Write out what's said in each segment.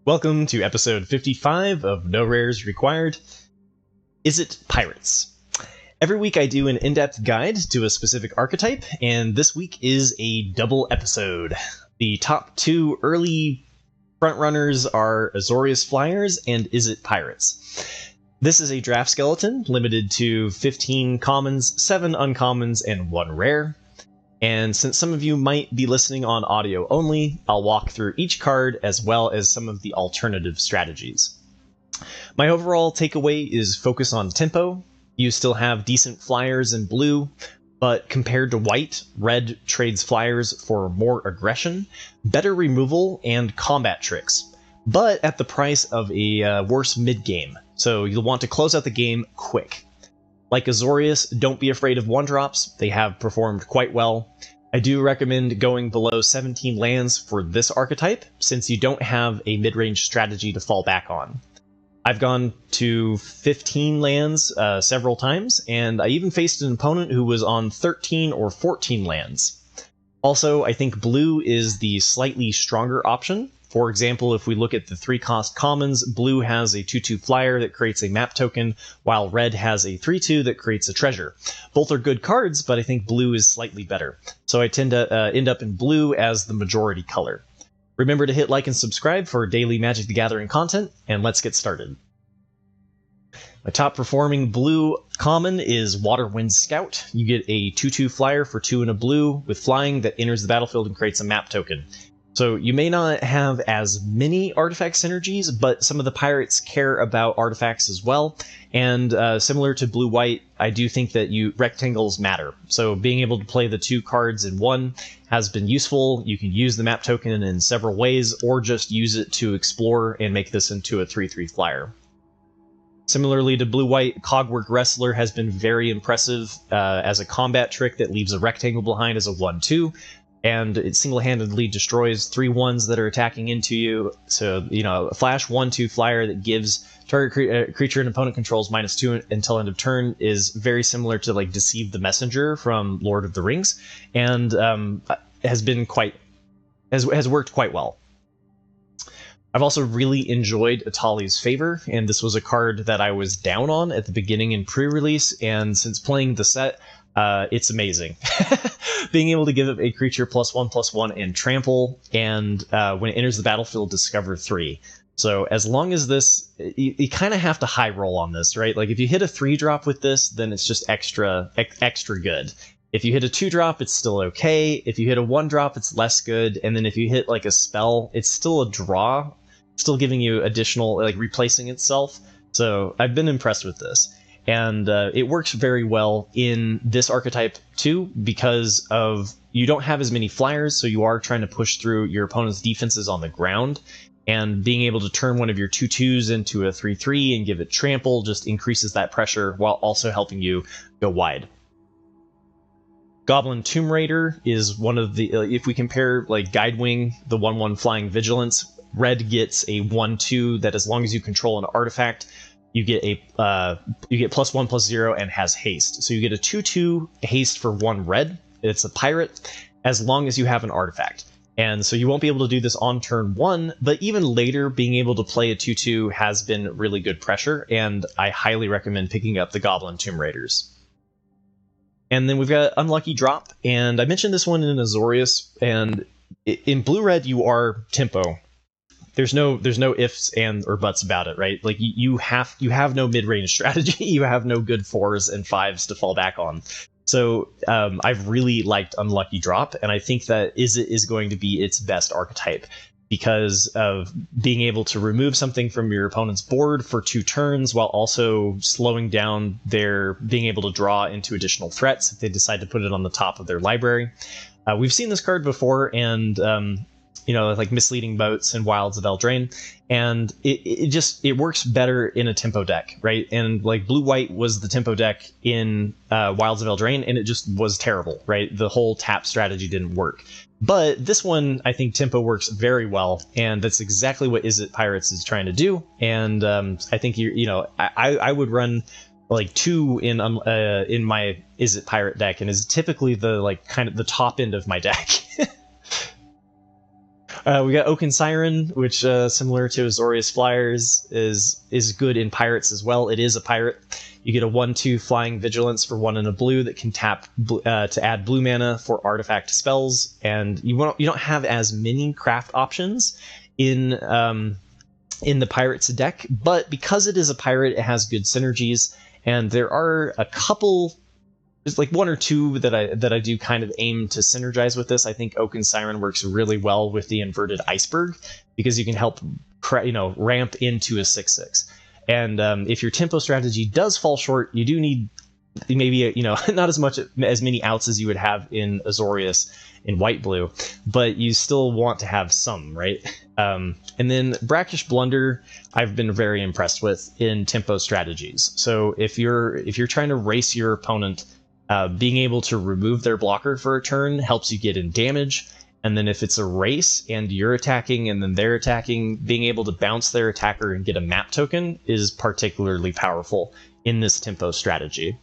Welcome to episode 55 of No Rares Required, Izzet Pirates. Every week I do an in-depth guide to a specific archetype, and this week is a double episode. The top two early frontrunners are Azorius Flyers and Izzet Pirates. This is a draft skeleton, limited to 15 commons, 7 uncommons, and 1 rare. And since some of you might be listening on audio only, I'll walk through each card as well as some of the alternative strategies. My overall takeaway is focus on tempo. You still have decent flyers in blue, but compared to white, red trades flyers for more aggression, better removal, and combat tricks, but at the price of a worse mid-game, so you'll want to close out the game quick. Like Azorius, don't be afraid of 1-drops, they have performed quite well. I do recommend going below 17 lands for this archetype, since you don't have a mid-range strategy to fall back on. I've gone to 15 lands several times, and I even faced an opponent who was on 13 or 14 lands. Also, I think blue is the slightly stronger option. For example, if we look at the 3-cost commons, blue has a 2/2 flyer that creates a map token, while red has a 3/2 that creates a treasure. Both are good cards, but I think blue is slightly better. So I tend to end up in blue as the majority color. Remember to hit like and subscribe for daily Magic the Gathering content, and let's get started. My top performing blue common is Waterwind Scout. You get a 2/2 flyer for 2 and a blue with flying that enters the battlefield and creates a map token. So you may not have as many artifact synergies, but some of the pirates care about artifacts as well. And similar to blue-white, I do think that rectangles matter. So being able to play the 2 cards in one has been useful. You can use the map token in several ways, or just use it to explore and make this into a 3/3 flyer. Similarly to blue-white, Cogwork Wrestler has been very impressive as a combat trick that leaves a rectangle behind as a 1/2. And it single-handedly destroys 3/1s that are attacking into you. So, a flash 1/2 flyer that gives target creature and opponent controls -2 until end of turn is very similar to like Deceive the Messenger from Lord of the Rings, and has worked quite well. I've also really enjoyed Itals Favor, and this was a card that I was down on at the beginning in pre-release, and since playing the set, it's amazing. Being able to give up a creature +1/+1 and trample, and when it enters the battlefield, discover 3. So as long as this, you kind of have to high roll on this, right? Like if you hit a 3-drop with this, then it's just extra good. If you hit a 2-drop, it's still okay. If you hit a 1-drop, it's less good. And then if you hit like a spell, it's still a draw, still giving you additional, like replacing itself. So I've been impressed with this. And it works very well in this archetype too, because of you don't have as many flyers, so you are trying to push through your opponent's defenses on the ground, and being able to turn one of your 2/2s into a 3/3 and give it trample just increases that pressure while also helping you go wide. Goblin Tomb Raider is one of the, if we compare like Guidewing, the 1/1 flying vigilance, red gets a 1/2 that as long as you control an artifact, you get +1/+0 and has haste. So you get a 2/2 haste for 1 red. It's a pirate as long as you have an artifact. And so you won't be able to do this on turn 1, but even later being able to play a 2/2 has been really good pressure, and I highly recommend picking up the Goblin Tomb Raiders. And then we've got Unlucky Drop, and I mentioned this one in Azorius, and in blue-red you are tempo. There's no ifs and or buts about it, right? Like you have no mid-range strategy. You have no good 4s and 5s to fall back on. So I've really liked Unlucky Drop, and I think that Izzet is going to be its best archetype because of being able to remove something from your opponent's board for 2 turns while also slowing down their being able to draw into additional threats if they decide to put it on the top of their library. We've seen this card before, and like Misleading Boats and Wilds of Eldraine, and it works better in a tempo deck, right? And like blue-white was the tempo deck in Wilds of Eldraine, and it just was terrible, right? The whole tap strategy didn't work. But this one, I think tempo works very well, and that's exactly what Izzet Pirates is trying to do. And I think I would run like 2 in my Izzet Pirate deck, and is typically the kind of the top end of my deck. We got Oaken Siren, which similar to Azorius Flyers is good in pirates as well. It is a pirate. You get a 1/2 flying vigilance for 1 and a blue that can tap to add blue mana for artifact spells, and you don't have as many craft options in the pirates deck, but because it is a pirate, it has good synergies, and there are a couple. There's like 1 or 2 that I do kind of aim to synergize with this. I think Oaken Siren works really well with the inverted Iceberg because you can help ramp into a 6/6. And if your tempo strategy does fall short, you do need maybe not as many outs as you would have in Azorius in white blue, but you still want to have some, right? And then brackish blunder I've been very impressed with in tempo strategies. So if you're trying to race your opponent, being able to remove their blocker for a turn helps you get in damage. And then if it's a race and you're attacking and then they're attacking, being able to bounce their attacker and get a map token is particularly powerful in this tempo strategy.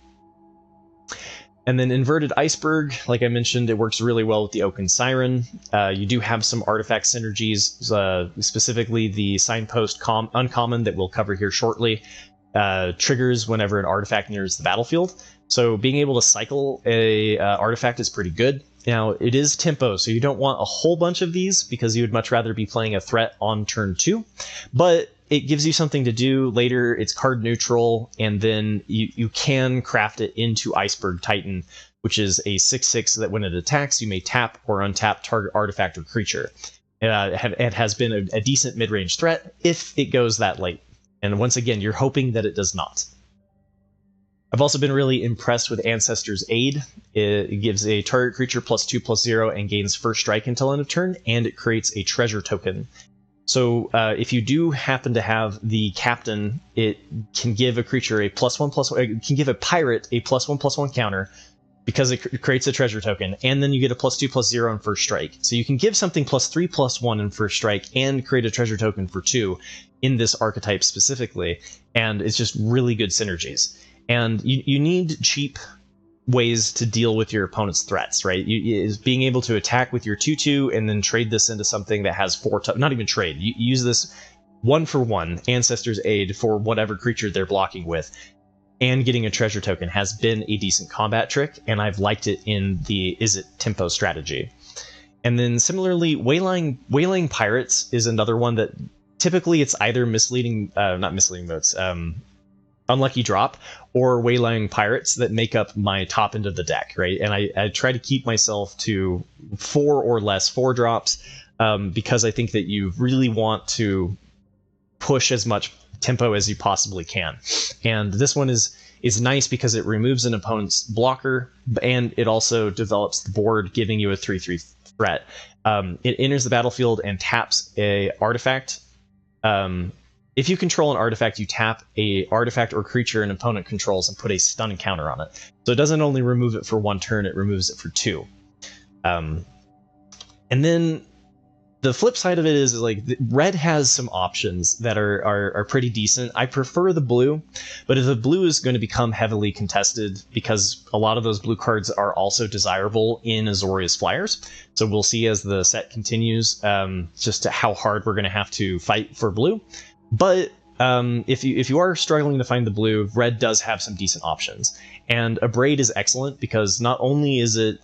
And then inverted Iceberg, like I mentioned, it works really well with the Oaken Siren. You do have some artifact synergies, specifically the Signpost Uncommon that we'll cover here shortly, triggers whenever an artifact nears the battlefield. So being able to cycle a artifact is pretty good. Now, it is tempo, so you don't want a whole bunch of these because you would much rather be playing a threat on turn 2. But it gives you something to do later. It's card neutral, and then you can craft it into Iceberg Titan, which is a 6/6 that when it attacks, you may tap or untap target artifact or creature. It has been a decent mid-range threat if it goes that late. And once again, you're hoping that it does not. I've also been really impressed with Ancestor's Aid. It gives a target creature +2/+0 and gains first strike until end of turn, and it creates a treasure token. So if you do happen to have the captain, it can give a creature a +1/+1. It can give a pirate a +1/+1 counter because it creates a treasure token, and then you get a +2/+0 in first strike. So you can give something +3/+1 in first strike and create a treasure token for 2 in this archetype specifically, and it's just really good synergies. And you need cheap ways to deal with your opponent's threats, right? Is being able to attack with your 2/2 and then trade this into something that has 4. Not even trade. You use this 1-for-1 Ancestor's Aid for whatever creature they're blocking with, and getting a treasure token has been a decent combat trick, and I've liked it in the Izzet tempo strategy. And then similarly, Waylaying Pirates is another one that typically it's either Unlucky Drop or Waylaying Pirates that make up my top end of the deck, right? And I try to keep myself to 4 or less 4 drops because I think that you really want to push as much tempo as you possibly can. And this one is nice because it removes an opponent's blocker, and it also develops the board, giving you a 3/3 threat. It enters the battlefield and taps a artifact. If you control an artifact, you tap a artifact or creature an opponent controls and put a stun counter on it. So it doesn't only remove it for 1 turn, it removes it for 2. And then the flip side of it is like red has some options that are pretty decent. I prefer the blue, but if the blue is going to become heavily contested because a lot of those blue cards are also desirable in Azorius Flyers. So we'll see as the set continues just how hard we're going to have to fight for blue. But if you are struggling to find the blue, red does have some decent options. And a braid is excellent because not only is it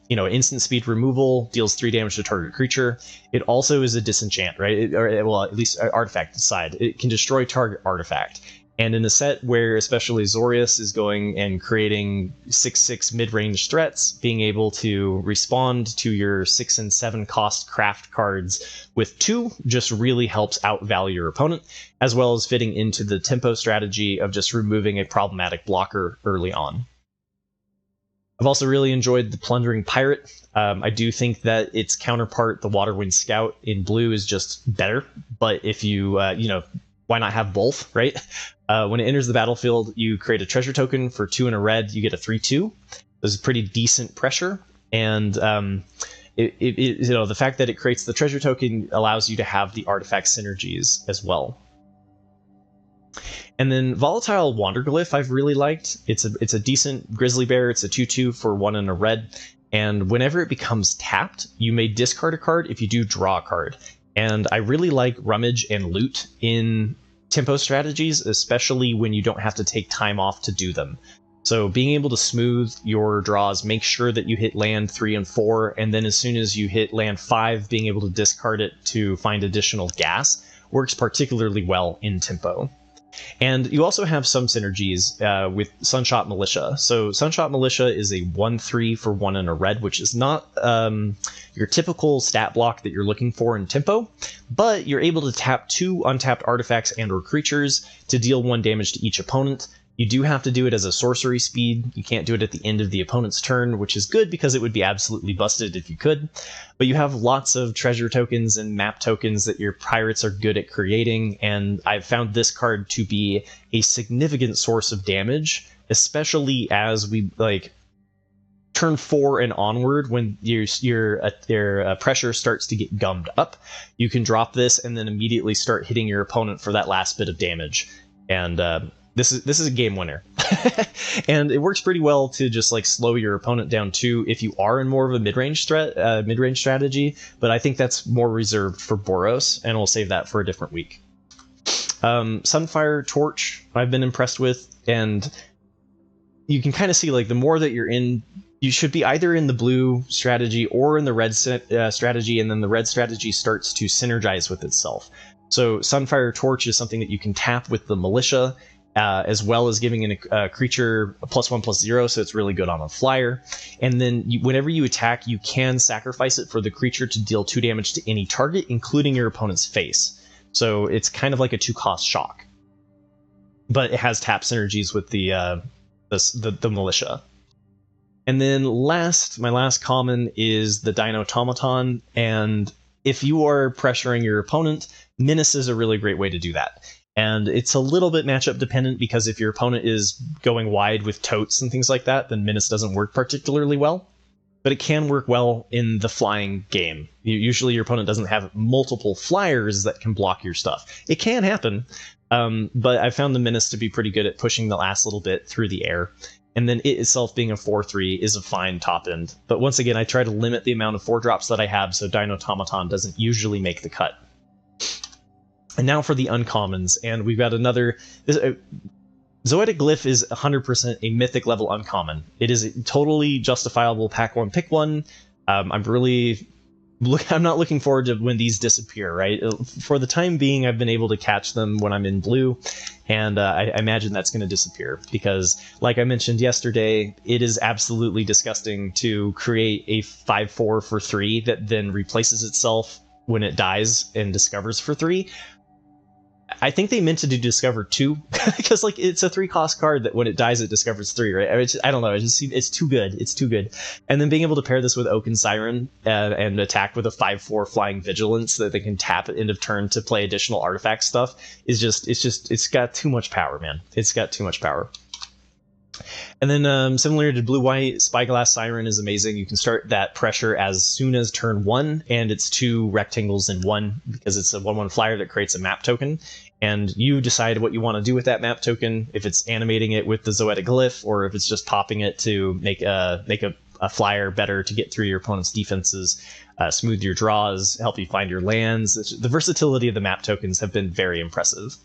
instant speed removal, deals 3 damage to target creature, it also is a disenchant, right? Well, at least artifact side. It can destroy target artifact. And in a set where especially Azorius is going and creating 6/6 mid-range threats, being able to respond to your 6 and 7 cost craft cards with 2 just really helps outvalue your opponent, as well as fitting into the tempo strategy of just removing a problematic blocker early on. I've also really enjoyed the Plundering Pirate. I do think that its counterpart, the Waterwind Scout in blue, is just better. But if you, why not have both, right? When it enters the battlefield, you create a treasure token for 2 and a red. You get a 3/2. There's pretty decent pressure, and the fact that it creates the treasure token allows you to have the artifact synergies as well. And then Volatile Wander I've really liked. It's a decent grizzly bear. It's a 2/2 for 1 and a red. And whenever it becomes tapped, you may discard a card if you do draw a card. And I really like rummage and loot in tempo strategies, especially when you don't have to take time off to do them. So being able to smooth your draws, make sure that you hit land 3 and 4, and then as soon as you hit land 5, being able to discard it to find additional gas works particularly well in tempo. And you also have some synergies with Sunshot Militia. So Sunshot Militia is a 1/3 for 1 and a red, which is not your typical stat block that you're looking for in tempo, but you're able to tap 2 untapped artifacts and or creatures to deal 1 damage to each opponent. You do have to do it as a sorcery speed. You can't do it at the end of the opponent's turn, which is good because it would be absolutely busted if you could. But you have lots of treasure tokens and map tokens that your pirates are good at creating, and I've found this card to be a significant source of damage, especially as we turn 4 and onward, when your pressure starts to get gummed up. You can drop this and then immediately start hitting your opponent for that last bit of damage. And this is a game winner. And it works pretty well to just slow your opponent down too if you are in more of a mid-range strategy, but I think that's more reserved for Boros, and we'll save that for a different week. Sunfire Torch I've been impressed with, and you can kind of see the more that you're in, you should be either in the blue strategy or in the red strategy, and then the red strategy starts to synergize with itself. So Sunfire Torch is something that you can tap with the Militia, as well as giving a creature a +1/+0, so it's really good on a flyer. And then whenever you attack, you can sacrifice it for the creature to deal 2 damage to any target, including your opponent's face. So it's kind of like a 2-cost shock. But it has tap synergies with the Militia. And then my last common is the Dino Tomaton, and if you are pressuring your opponent, Menace is a really great way to do that. And it's a little bit matchup dependent, because if your opponent is going wide with totes and things like that, then Menace doesn't work particularly well. But it can work well in the flying game. Usually your opponent doesn't have multiple flyers that can block your stuff. It can happen, but I found the Menace to be pretty good at pushing the last little bit through the air. And then it itself being a 4/3 is a fine top end. But once again, I try to limit the amount of 4-drops that I have, so Dino Tomaton doesn't usually make the cut. And now for the uncommons, and we've got another... Zoetic Glyph is 100% a mythic level uncommon. It is a totally justifiable pack 1, pick 1. I'm not looking forward to when these disappear, right? For the time being, I've been able to catch them when I'm in blue, and I imagine that's going to disappear, because, like I mentioned yesterday, it is absolutely disgusting to create a 5/4 for 3 that then replaces itself when it dies and discovers for 3. I think they meant to do Discover 2, because it's a 3-cost card that when it dies it discovers 3, right? I don't know, it's too good. It's too good. And then being able to pair this with Oak and Siren and attack with a 5/4 Flying Vigilance that they can tap at end of turn to play additional artifact stuff is it's got too much power, man. It's got too much power. And then similar to blue-white, Spyglass Siren is amazing. You can start that pressure as soon as turn 1, and it's 2 rectangles in 1, because it's a 1/1 flyer that creates a map token. And you decide what you want to do with that map token, if it's animating it with the Zoetic Glyph, or if it's just popping it to make a flyer better to get through your opponent's defenses, smooth your draws, help you find your lands. The versatility of the map tokens have been very impressive.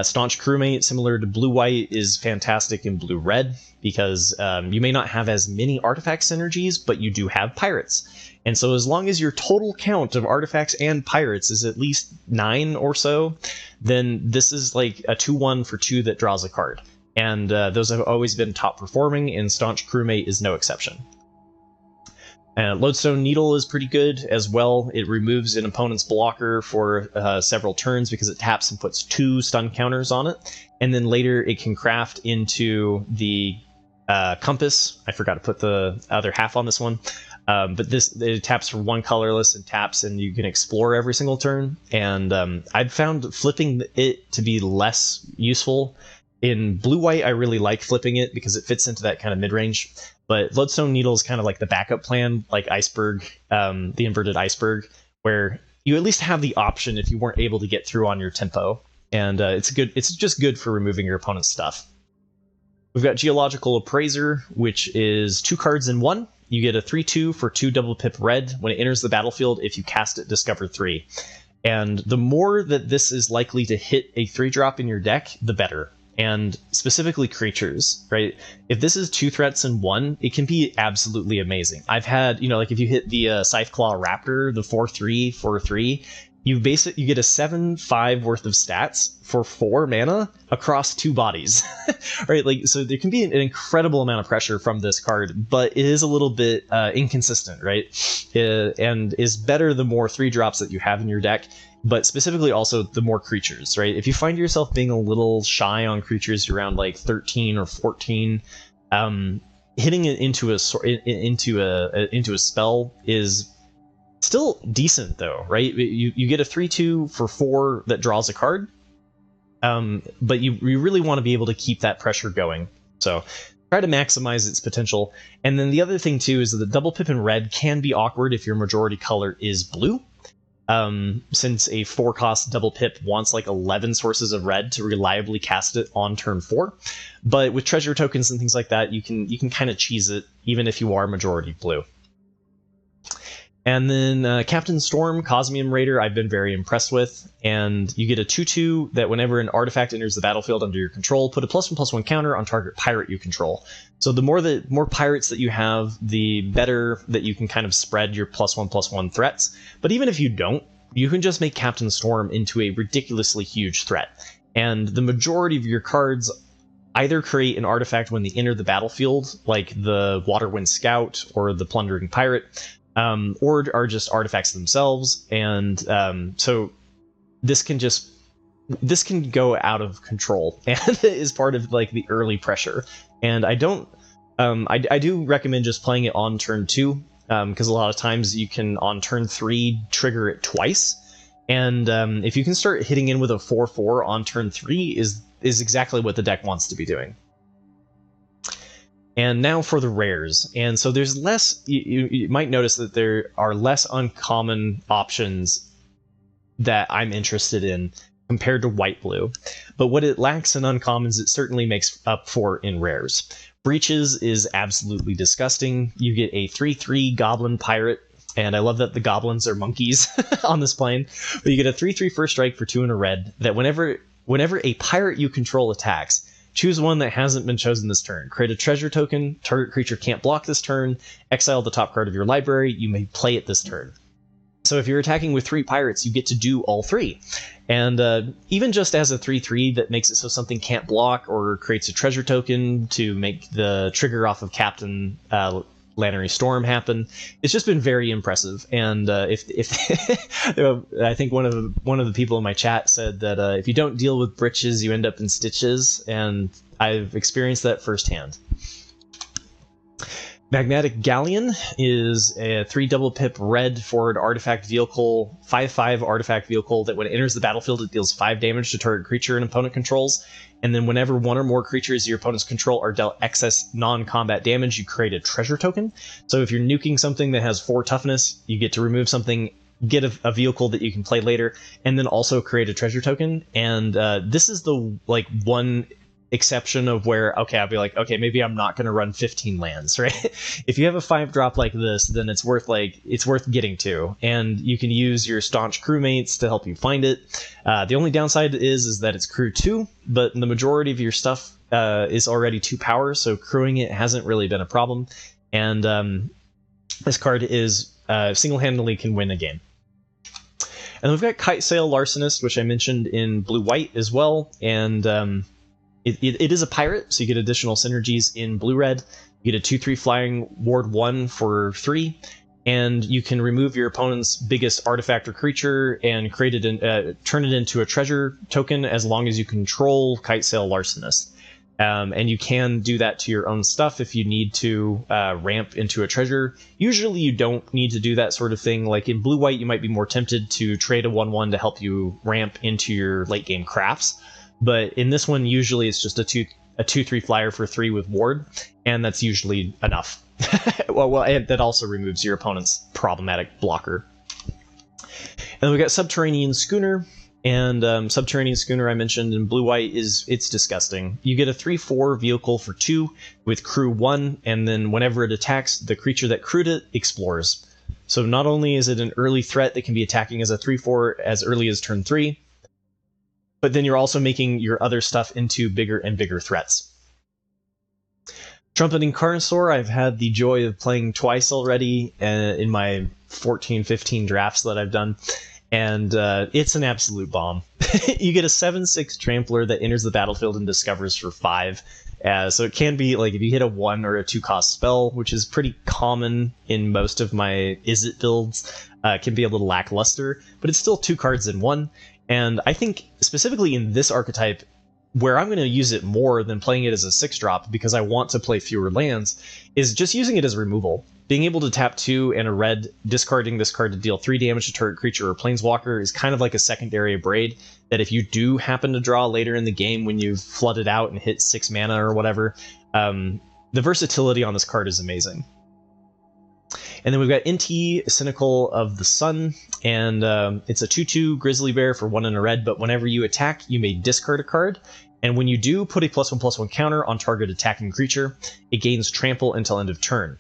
Staunch Crewmate, similar to blue-white, is fantastic in blue-red, because you may not have as many artifact synergies, but you do have pirates. And so as long as your total count of artifacts and pirates is at least 9 or so, then this is like a 2/1 for 2 that draws a card. And those have always been top performing, and Staunch Crewmate is no exception. Bloodstone Needle is pretty good as well. It removes an opponent's blocker for several turns because it taps and puts 2 stun counters on it. And then later it can craft into the Compass. I forgot to put the other half on this one. But it taps for 1 colorless and taps, and you can explore every single turn. And I've found flipping it to be less useful. In blue-white, I really like flipping it because it fits into that kind of mid-range. But Bloodstone Needle is kind of like the backup plan, like Iceberg, the inverted Iceberg, where you at least have the option if you weren't able to get through on your tempo. And it's good. It's just good for removing your opponent's stuff. We've got Geological Appraiser, which is 2 cards in 1. You get a 3/2 for 2 double pip red. When it enters the battlefield, if you cast it, discover 3. And the more that this is likely to hit a 3-drop in your deck, the better. And specifically creatures, right? If this is 2 threats in 1, it can be absolutely amazing. I've had, like if you hit the Scytheclaw Raptor, the 4/3 for 3, you get a 7/5 worth of stats for 4 mana across 2 bodies, right? Like, so there can be an incredible amount of pressure from this card, but it is a little bit inconsistent, right? And is better the more 3-drops that you have in your deck, but specifically also the more creatures, right? If you find yourself being a little shy on creatures around like 13 or 14, hitting it into a spell is still decent though, right? You get a 3/2 for 4 that draws a card, but you really want to be able to keep that pressure going. So try to maximize its potential. And then the other thing too is that the double pip in red can be awkward if your majority color is blue. Since a 4-cost double pip wants like 11 sources of red to reliably cast it on turn 4. But with treasure tokens and things like that, you can kind of cheese it even if you are majority blue. And then Captain Storm, Cosmium Raider, I've been very impressed with. And you get a 2/2 that whenever an artifact enters the battlefield under your control, put a +1/+1 counter on target pirate you control. So the more pirates that you have, the better that you can kind of spread your +1/+1 threats. But even if you don't, you can just make Captain Storm into a ridiculously huge threat. And the majority of your cards either create an artifact when they enter the battlefield, like the Waterwind Scout or the Plundering Pirate, or are just artifacts themselves, and so this can go out of control and is part of like the early pressure. And I do recommend just playing it on turn 2, because a lot of times you can on turn 3 trigger it twice, and if you can start hitting in with a 4/4 on turn 3 is exactly what the deck wants to be doing. And now for the rares. And so there's less, you might notice that there are less uncommon options that I'm interested in compared to white-blue. But what it lacks in uncommons, it certainly makes up for in rares. Breaches is absolutely disgusting. You get a 3/3 Goblin Pirate, and I love that the goblins are monkeys on this plane. But you get a 3/3 first strike for 2 and a red, that whenever a pirate you control attacks, choose one that hasn't been chosen this turn. Create a treasure token. Target creature can't block this turn. Exile the top card of your library. You may play it this turn. So if you're attacking with 3 pirates, you get to do all 3. And even just as a 3/3 that makes it so something can't block or creates a treasure token to make the trigger off of Captain Lannery Storm happen, it's just been very impressive. And if I think one of the people in my chat said that if you don't deal with breaches, you end up in stitches, and I've experienced that firsthand. Magmatic Galleon is a 3 double pip red for an artifact vehicle, 5/5 artifact vehicle that when it enters the battlefield it deals 5 damage to target creature an opponent controls, and then whenever 1 or more creatures your opponents control are dealt excess non-combat damage, you create a treasure token. So if you're nuking something that has 4 toughness, you get to remove something, get a vehicle that you can play later, and then also create a treasure token. And this is the one exception of where, okay, I'll be like, okay, maybe I'm not going to run 15 lands, right? If you have a 5-drop like this, then it's worth getting to, and you can use your staunch crewmates to help you find it. The only downside is that it's crew 2, but the majority of your stuff is already 2 power, so crewing it hasn't really been a problem. And this card is single-handedly can win a game. And we've got Kitesale Larsen, which I mentioned in blue-white as well, and it is a pirate, so you get additional synergies in blue-red. You get a 2/3 flying ward 1 for 3, and you can remove your opponent's biggest artifact or creature and create it turn it into a treasure token as long as you control Kitesale Larsen. And you can do that to your own stuff if you need to ramp into a treasure. Usually you don't need to do that sort of thing. Like in blue-white, you might be more tempted to trade a 1/1 to help you ramp into your late-game crafts. But in this one, usually it's just a 2/3 flyer for 3 with ward, and that's usually enough. well, and that also removes your opponent's problematic blocker. And then we got Subterranean Schooner. And Subterranean Schooner I mentioned in blue-white it's disgusting. You get a 3/4 vehicle for 2 with crew 1, and then whenever it attacks, the creature that crewed it explores. So not only is it an early threat that can be attacking as a 3/4 as early as turn 3, but then you're also making your other stuff into bigger and bigger threats. Trumpeting Carnosaur, I've had the joy of playing twice already in my 14-15 drafts that I've done. And it's an absolute bomb. You get a 7/6 trampler that enters the battlefield and discovers for 5. So it can be like if you hit a 1 or a 2 cost spell, which is pretty common in most of my Izzet builds, it can be a little lackluster, but it's still 2 cards in 1. And I think specifically in this archetype, where I'm going to use it more than playing it as a 6-drop because I want to play fewer lands, is just using it as removal. Being able to tap 2 and a red, discarding this card to deal 3 damage to target creature or planeswalker is kind of like a secondary braid that if you do happen to draw later in the game when you've flooded out and hit 6 mana or whatever, the versatility on this card is amazing. And then we've got NT, Cynical of the Sun, and it's a 2/2 Grizzly Bear for 1 and a red, but whenever you attack, you may discard a card. And when you do, put a +1/+1 counter on target attacking creature. It gains trample until end of turn.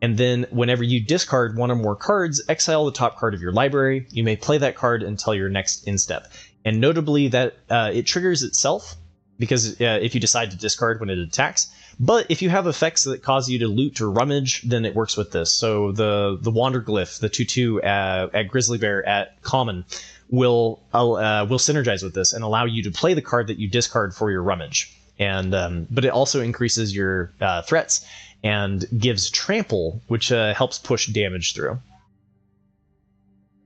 And then whenever you discard 1 or more cards, exile the top card of your library. You may play that card until your next instep. And notably that it triggers itself, because if you decide to discard when it attacks. But if you have effects that cause you to loot or rummage, then it works with this. So the Wander Glyph, the 2/2 at Grizzly Bear at common, will synergize with this and allow you to play the card that you discard for your rummage. And but it also increases your threats and gives trample, which helps push damage through.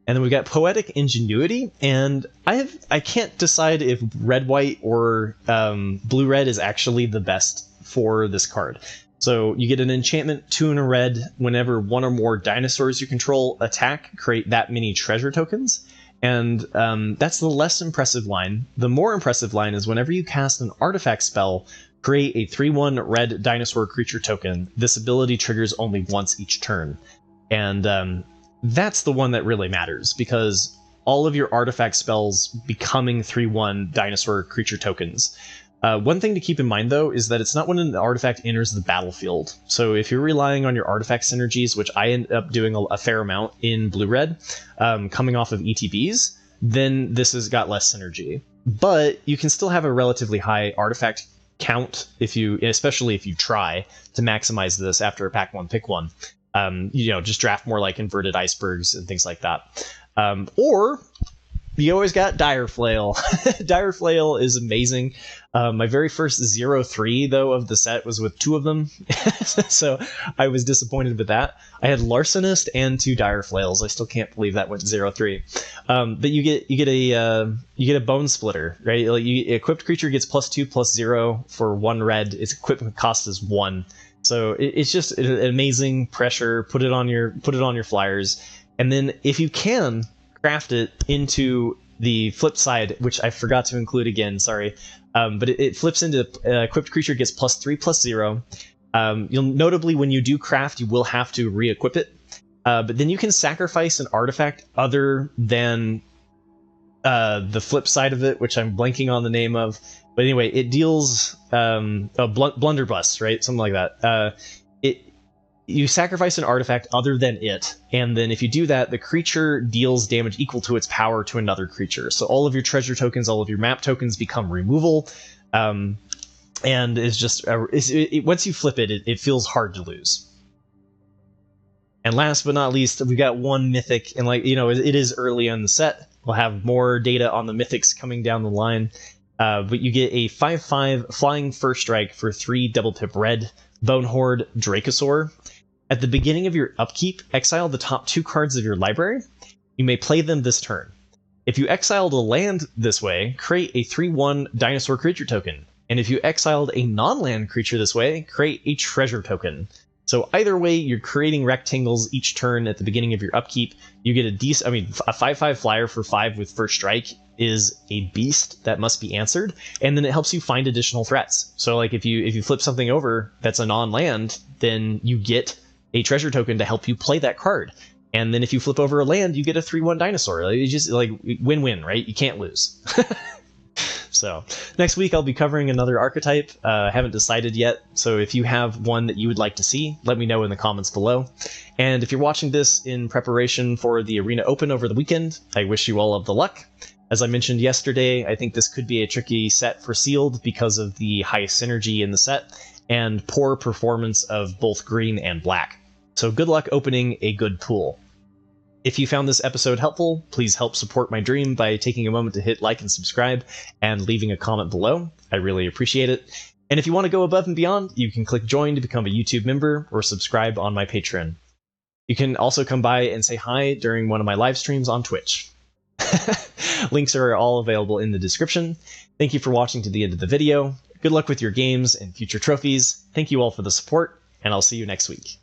And then we've got Poetic Ingenuity, and I can't decide if red-white or blue-red is actually the best for this card. So you get an enchantment, 2 and a red, whenever 1 or more dinosaurs you control attack, create that many treasure tokens. And that's the less impressive line. The more impressive line is whenever you cast an artifact spell, create a 3/1 red dinosaur creature token. This ability triggers only once each turn. And that's the one that really matters, because all of your artifact spells becoming 3/1 dinosaur creature tokens. One thing to keep in mind, though, is that it's not when an artifact enters the battlefield. So if you're relying on your artifact synergies, which I end up doing a fair amount in blue-red, coming off of ETBs, then this has got less synergy. But you can still have a relatively high artifact count, especially if you try to maximize this after a pack 1, pick 1. Just draft more like inverted icebergs and things like that. Or you always got Dire Flail. Dire Flail is amazing. My very first 0/3, though, of the set was with 2 of them, so I was disappointed with that. I had Larsenist and 2 Dire Flails. I still can't believe that went 0/3. But you get a Bone Splitter, right? Like equipped creature gets +2/+0 for 1 red. Its equipment cost is 1. So it's just an amazing pressure. Put it on your flyers, and then if you can, craft it into the flip side, which I forgot to include again. Sorry, but it flips into equipped creature gets +3/+0. Notably, when you do craft, you will have to re-equip it, but then you can sacrifice an artifact other than the flip side of it, which I'm blanking on the name of. But anyway, it deals a blunderbuss, right? Something like that. You sacrifice an artifact other than it, and then if you do that, the creature deals damage equal to its power to another creature. So all of your treasure tokens, all of your map tokens become removal, and it's just once you flip it, it feels hard to lose. And last but not least, we've got 1 mythic, and it is early on the set. We'll have more data on the mythics coming down the line. But you get a 5/5 flying first strike for 3 double tip red, Bone Horde Dracosaur. At the beginning of your upkeep, exile the top 2 cards of your library. You may play them this turn. If you exiled a land this way, create a 3/1 dinosaur creature token. And if you exiled a non-land creature this way, create a treasure token. So either way, you're creating rectangles each turn at the beginning of your upkeep. You get a 5/5 flyer for 5 with first strike is a beast that must be answered, and then it helps you find additional threats. So like if you flip something over that's a non-land, then you get a treasure token to help you play that card. And then if you flip over a land, you get a 3/1 dinosaur. It's just like win-win, right? You can't lose. So next week I'll be covering another archetype. Haven't decided yet, so if you have one that you would like to see, let me know in the comments below. And if you're watching this in preparation for the Arena Open over the weekend, I wish you all of the luck. As I mentioned yesterday, I think this could be a tricky set for Sealed because of the high synergy in the set and poor performance of both green and black. So good luck opening a good pool. If you found this episode helpful, please help support my dream by taking a moment to hit like and subscribe and leaving a comment below. I really appreciate it. And if you want to go above and beyond, you can click join to become a YouTube member or subscribe on my Patreon. You can also come by and say hi during one of my live streams on Twitch. Links are all available in the description. Thank you for watching to the end of the video. Good luck with your games and future trophies. Thank you all for the support, and I'll see you next week.